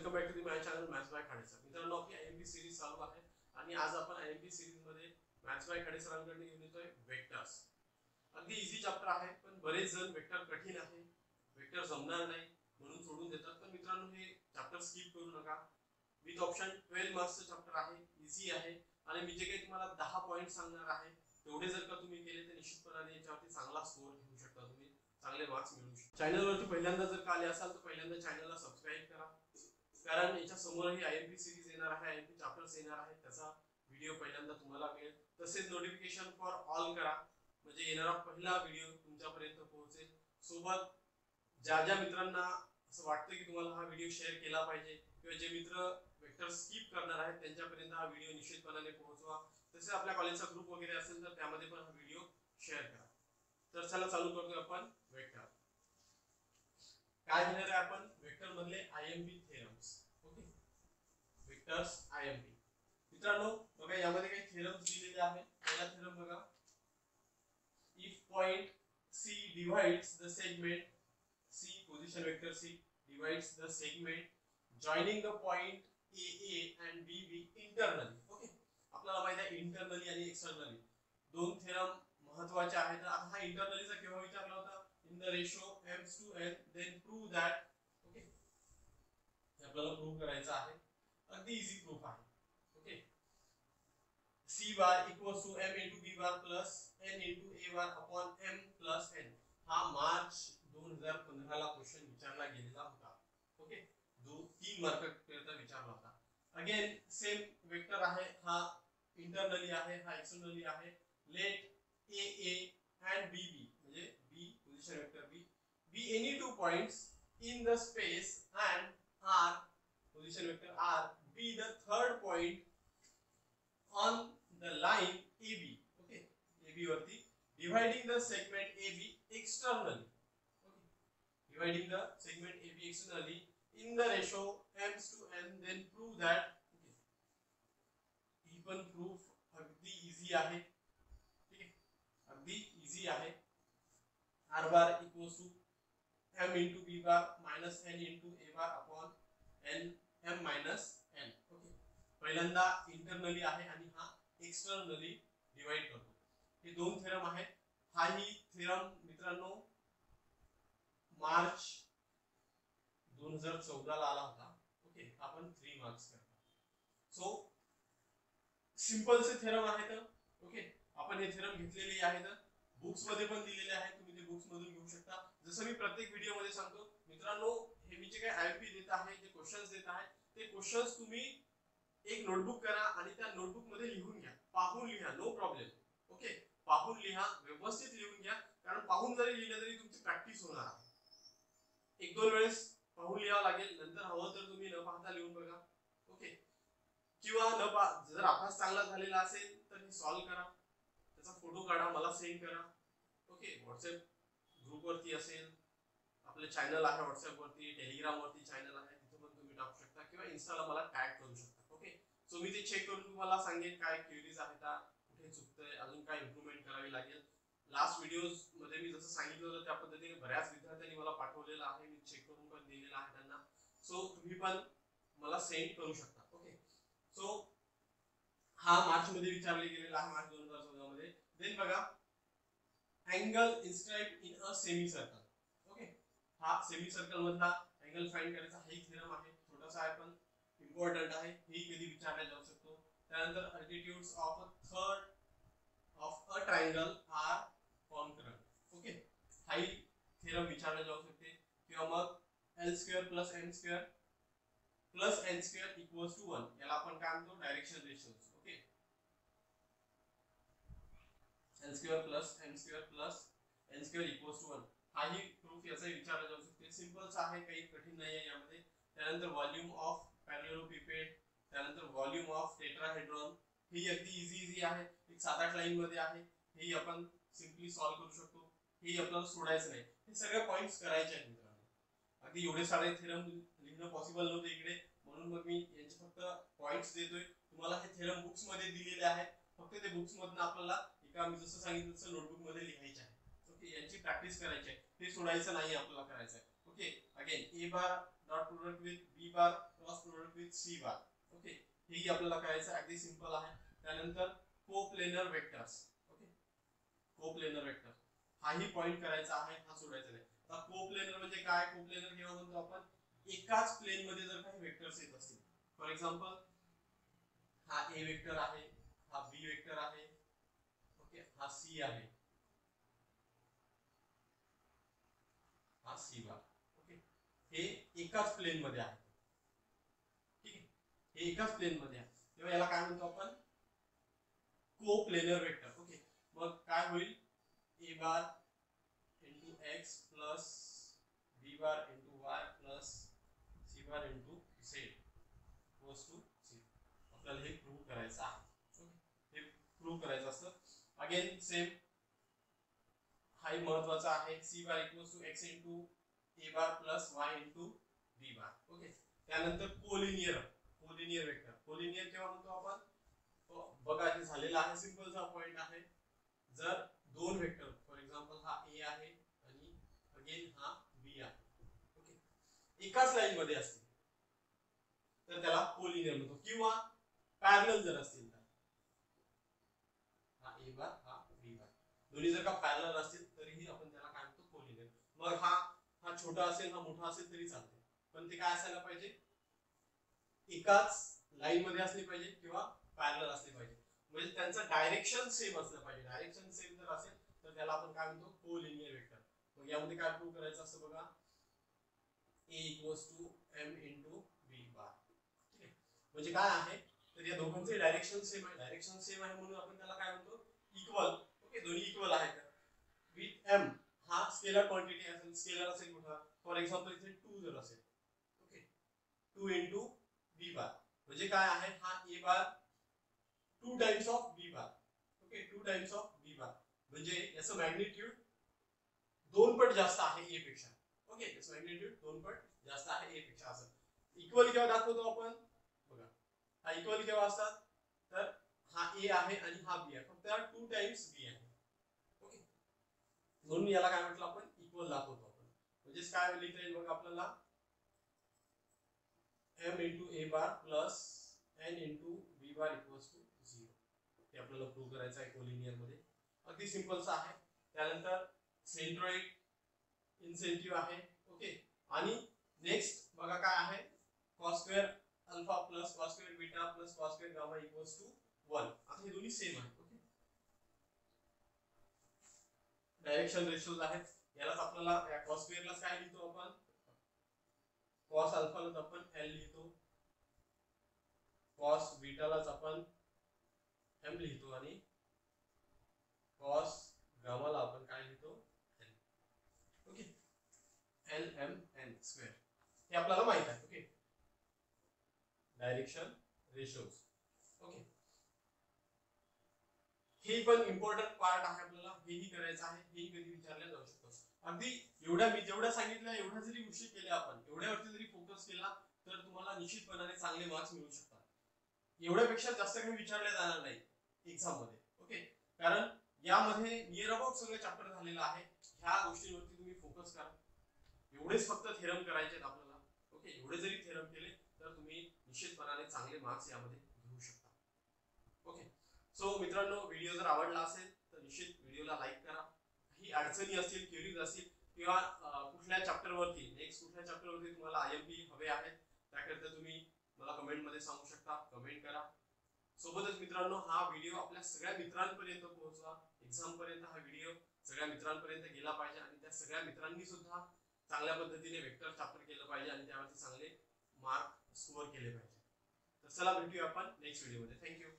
Welcome back to my channel maths by Khade sir. मित्रांनो, आपली IMP series चालू आहे आणि आज आपण आयएमपी सीरीज मध्ये मॅथ्स बाय खाडे सरांकडून घेऊन येतोय वेक्टर्स. अगदी इझी चॅप्टर आहे, पण बरेच जण वेक्टर कठीण आहे, वेक्टर जमणार नाही म्हणून सोडून देतात. पण मित्रांनो, हे चॅप्टर स्किप करू नका. विथ ऑप्शन 12 मार्क्सचं चॅप्टर आहे, इझी आहे आणि मी जे काही तुम्हाला 10 पॉइंट सांगणार आहे तेवढे जर का तुम्ही केले तर निश्चितपणे याच्यावरती चांगला स्कोर घेऊ शकता, तुम्ही चांगले मार्क्स मिळवू शकता. चॅनलवरती पहिल्यांदा जर का आले असाल तर पहिल्यांदा चॅनलला सबस्क्राइब करा, कारण याच्या समोरही आयएमपी सीरीज येणार आहे, आयएमपी चॅप्टर्स येणार आहेत, त्याचा व्हिडिओ पहिल्यांदा तुम्हाला मिळेल. तसेच नोटिफिकेशन फॉर ऑल करा, म्हणजे येणारा पहिला व्हिडिओ तुमच्यापर्यंत पोहोचेल. सोबत ज्या ज्या मित्रांना असं वाटतं की तुम्हाला हा व्हिडिओ शेअर केला पाहिजे किंवा जे मित्र वेक्टर स्किप करणार आहेत त्यांच्यापर्यंत हा व्हिडिओ निश्चितपणे पोहोचवा. तसेच आपल्या कॉलेजचा ग्रुप वगैरे असेल तर त्यामध्ये पण हा व्हिडिओ शेअर करा. तर चला चालू करतोय आपण वेक्टर. काय घेणार आहे आपण वेक्टर मधले IMP theorems. Okay, vectors IMP. मित्रांनो बघा, यामध्ये काही थेरम्स दिलेले आहेत. पहिला थेरम बघा, if point C divides the segment C, position vector C divides the segment joining the point AA and BB internally. Okay, आपल्याला माहिती आहे इंटरनली आणि एक्सटर्नली दोन थेरम महत्त्वाचे आहेत. आता हा इंटरनलीचा केव्हा विचारला होता? In the ratio m/n, then prove that. Okay, हे आपल्याला प्रूव्ह करायचं आहे. अगदी इझी प्रूफ आहे. Okay, C bar equals to m into B bar plus n into A bar upon m plus n. हा मार्च 2015 ला क्वेश्चन विचारला गेलेला होता. ओके, 3 मार्क करता विचारला होता. अगेन सेम वेक्टर आहे, हा इंटरनली आहे, हा एक्सटर्नली आहे. लेट AA and BB, म्हणजे B position vector B, be any two points in the space and R position vector R be the third point on the line AB. Okay, AB वरती dividing the segment AB externally. Okay, dividing the segment AB externally in the ratio m/n, then prove that. Okay, ही पण proof अगदी easy आहे. ठीक आहे, अगदी easy आहे. R bar equals to m into B bar minus n into A bar upon n m minus n. Okay, पहिल्यांदा internally आहे आणि हा एक्सटर्नली डिवाइड करतो. हे दोन थेरम आहेत. हा ही थेरम मित्रांनो मार्च 2014 ला आला होता. ओके, आपण 3 मार्क्स करतो. सो सिंपल से थेरम आहेत. ओके, आपण हे थेरम घेतलेले आहेत, बुक्स मध्ये पण दिलेले आहेत, तुम्ही ते बुक्स मधून घेऊ शकता. जसं मी प्रत्येक व्हिडिओ मध्ये सांगतो मित्रांनो, हे मी जे काही आयएमपी देत आहे, जे क्वेश्चन्स देत आहे, ते क्वेश्चन्स तुम्ही एक नोटबुक करा आणि त्या नोटबुक मध्ये लिहून घ्या, पाहून लिहा, नो प्रॉब्लेम. ओके, पाहून लिहा, व्यवस्थित लिहून घ्या, कारण पाहून जरी लिहिलं तरी तुमची प्रॅक्टिस होणार आहे. एक दोन वेळेस पाहून लिहावं लागेल, नंतर हवं तर तुम्ही न पाहता लिहून बघा. ओके, किंवा जर अभ्यास चांगला झालेला असेल तर हे सॉल्व करा, त्याचा फोटो काढा, मला सेंड करा. ओके, व्हॉट्सअप ग्रुप वरती असेल, आपलं चॅनल आहे व्हॉट्सअप वरती, टेलिग्राम वरती चॅनल आहे, तिथे पण तुम्ही टाकू शकता किंवा इन्स्टाला मला टॅग करू शकता. ओके, सो मी ते चेक करून तुम्हाला सांगेन काय क्वेरीज आहेत, कुठे चुकतंय, अजून काय इम्प्रूव्हमेंट करावी लागेल. लास्ट व्हिडिओज मध्ये मी जसं सांगितलं होतं त्या पद्धतीने बऱ्याच विद्यार्थ्यांनी मला पाठवलेलं आहे, मी चेक करून पण दिलेलं आहे त्यांना. सो तुम्ही पण मला सेंड करू शकता. ओके, सो हा मार्च मध्ये विचारले गेलेला आहे, मार्च 2014 मध्ये. देन बघा, angle inscribed in a semi circle. Okay, हा सेमी सर्कल मधला अँगल फाइंड करायचा हा एक थेरम आहे, छोटासा आहे पण इम्पॉर्टंट आहे, हे कधी विचारला जाऊ शकतो. त्यानंतर altitudes of a third of a triangle are concurrent. Okay, हाही थेरम विचारला जाऊ शकते. किंवा मग l² + m² + n² equals to 1, याला आपण काय म्हणतो, direction ratios. Okay, l² + m² + n² equals to 1, हाही प्रूफ याचा विचारला जाऊ शकते. सिंपलच आहे, काही कठीण नाही आहे यामध्ये. त्यानंतर व्हॉल्यूम ऑफ पॅरलेलोपिपेड, त्यानंतर व्हॉल्यूम ऑफ टेट्राहेड्रॉन, ही अगदी इझी आहे, एक 7-8 लाईन मध्ये आहे, हे आपण सिंपली सॉल्व करू शकतो. हे आपल्याला सोडायचं नाही, हे सगळे पॉइंट्स करायचे आहेत मित्रांनो. अगदी एवढे सारे थेरम लिहिणं पॉसिबल नव्हतं इकडे, म्हणून मग मी यांचे फक्त पॉइंट्स देतोय. तुम्हाला हे थेरम बुक्स मध्ये दिलेले आहेत, फक्त ते बुक्स मधून आपल्याला एका मी जसं सांगितलं तसं नोटबुक मध्ये लिहायचे आहे. ओके, यांची प्रॅक्टिस करायची आहे, हे सोडायचं नाही आपल्याला, करायचं आहे. Okay, again A bar dot product with B bar cross with C bar. Okay, हे आपल्याला करायचं अगदी सिंपल आहे. त्यानंतर coplanar vectors. Okay, coplanar vector हाही पॉइंट करायचा आहे, हा सोडायचा नाही. आता कोप्लेनर म्हणजे काय? कोप्लेनर केव्हा म्हणतो आपण? एकाच प्लेन मध्ये जर काही वेक्टर्स येत असतील. फॉर एक्झाम्पल हा ए वेक्टर आहे, हा बी वेक्टर आहे, ओके, हा सी आहे, हा सी बार. ओके, हे एकाच प्लेन मध्ये आहे. ठीक आहे, हे एकाच प्लेन मध्ये आहे, तेव्हा याला काय म्हणतो आपण? Coplanar vector. ओके, मग काय होईल? A bar into X plus B bar into Y plus C bar into Z equals to 0. आपल्याला हे प्रूव्ह करायचं आहे. ओके, हे प्रूव्ह करायचं असतं. अगेन सेम, हाही महत्वाचा आहे. C bar equals to X into A bar plus Y into B bar. Okay, त्यानंतर कोलिनियर वेक्टर. कोलिनियर केव्हा म्हणतो आपण? बघा, हे झालेला आहे, सिंपलचा पॉइंट आहे. जर दोन वेक्टर, फॉर एक्झाम्पल हा ए आहे आणि अगेन हा बी आहे, ओके, एकाच लाईन मध्ये असतील तर त्याला कोलिनियर म्हणतो. किंवा पॅरलल जर असतील तर हा ए बार हा बी बार दोन्ही जर का पॅरलल असतील तरीही आपण त्याला काय म्हणतो? कोलिनियर. मग हा छोटा असेल, हा मोठा असेल तरी चालते, पण ते काय असायला पाहिजे? एकाच लाईन मध्ये असले पाहिजे किंवा पॅरलल असले पाहिजे, म्हणजे त्यांचं डायरेक्शन सेम असलं पाहिजे. डायरेक्शन सेम जर असेल तर त्याला आपण काय म्हणतो? Collinear vector. मग यामध्ये काय प्रूव्ह करायचं असतं बघा? a equals to m into B bar. ठीक आहे, म्हणजे काय आहे? तर या दोघांचे डायरेक्शन सेम आहे. डायरेक्शन सेम आहे म्हणून आपण त्याला काय म्हणतो? इक्वल. ओके, दोन्ही इक्वल आहेत. विथ m हा स्केलर क्वांटिटी असेल, स्केलर असेल कुठला? फॉर एक्झाम्पल इथे 2 जर असेल, ओके, 2 इंटू बी बार म्हणजे काय आहे? हा A bar 2 times of B bar. Okay, 2 times of B bar म्हणजे याचं मॅग्निट्यूड 2 पट जास्त आहे ए पेक्षा. ओके, याचं मॅग्निट्यूड 2 पट जास्त आहे ए पेक्षा. असं इक्वल केव्हा दाखवतो आपण? बघा, हा इक्वल केव्हा असतात? तर हा ए आहे आणि हा बी आहे, फक्त 2 टाइम्स बी आहे. ओके, म्हणून याला काय म्हटलं आपण? इक्वल दाखवतो आपण. म्हणजे काय लिहिता येईल बघा आपल्याला? m into A bar plus n into B bar equals to 0. हे आपल्याला प्रूव्ह करायचं आहे कोलिनियर मध्ये. अगदी सिंपलच आहे. त्यानंतर सेंट्रोइड इन्सेंटिव्ह आहे. ओके, आणि नेक्स्ट बघा काय आहे? cos square alpha plus cos square beta plus cos square gamma equals to 1. आता हे दोन्ही सेम आहेत. ओके, डायरेक्शन रेशोज आहेत. यालाच आपल्याला या cos स्क्वेअरलाच काय लिहितो आपण? cos अल्फालाच आपण l लिहितो, cos बीटालाच आपण m लिहितो आणि cos गामाला आपण काय लिहितो? n. Okay, l m n square. हे आपल्याला माहित आहे. Okay, direction ratios. ओके, हे पण इम्पॉर्टंट पार्ट आहे. आपल्याला हेही करायचं आहे. हेही कधी विचारले जाऊ शकतो. अगदी एवढ्या मी जेवढ्या सांगितलं एवढ्या जरी गोष्टी केल्या आपण, एवढ्यावरती जरी फोकस केला तर तुम्हाला निश्चितपणाने चांगले मार्क्स मिळू शकतात. एवढ्यापेक्षा जास्त काही विचारले जाणार नाही एक्झाम मध्ये. ओके, कारण यामध्ये नियर अबाउट सगळे चॅप्टर झालेलं आहे. ह्या गोष्टींवरती तुम्ही फोकस करा. एवढेच फक्त थेरम करायचे आपल्याला. ओके, एवढे जरी थेरम केले तर तुम्ही निश्चितपणाने चांगले मार्क्स यामध्ये घेऊ शकता. ओके, सो मित्रांनो, व्हिडिओ जर आवडला असेल तर निश्चित व्हिडिओला लाईक करा. काही अडचणी असतील, क्वेरीज असतील किंवा कुठल्या चॅप्टरवरती, नेक्स्ट कुठल्या चॅप्टरवरती तुम्हाला आयएमपी हवे आहेत त्याकरिता तुम्ही मला कमेंट मध्ये सांगू शकता. कमेंट करा. सोबतच मित्रांनो, हा व्हिडिओ आपल्या सगळ्या मित्रांपर्यंत पोहोचवा. एक्झाम पर्यंत हा व्हिडिओ सगळ्या मित्रांपर्यंत गेला पाहिजे आणि त्या सगळ्या मित्रांनी सुद्धा चांगल्या पद्धतीने वेक्टर चॅप्टर केलं पाहिजे आणि त्यावरती चांगले मार्क स्कोअर केले पाहिजे. तर चला भेटूया आपण नेक्स्ट व्हिडिओ मध्ये. थँक्यू.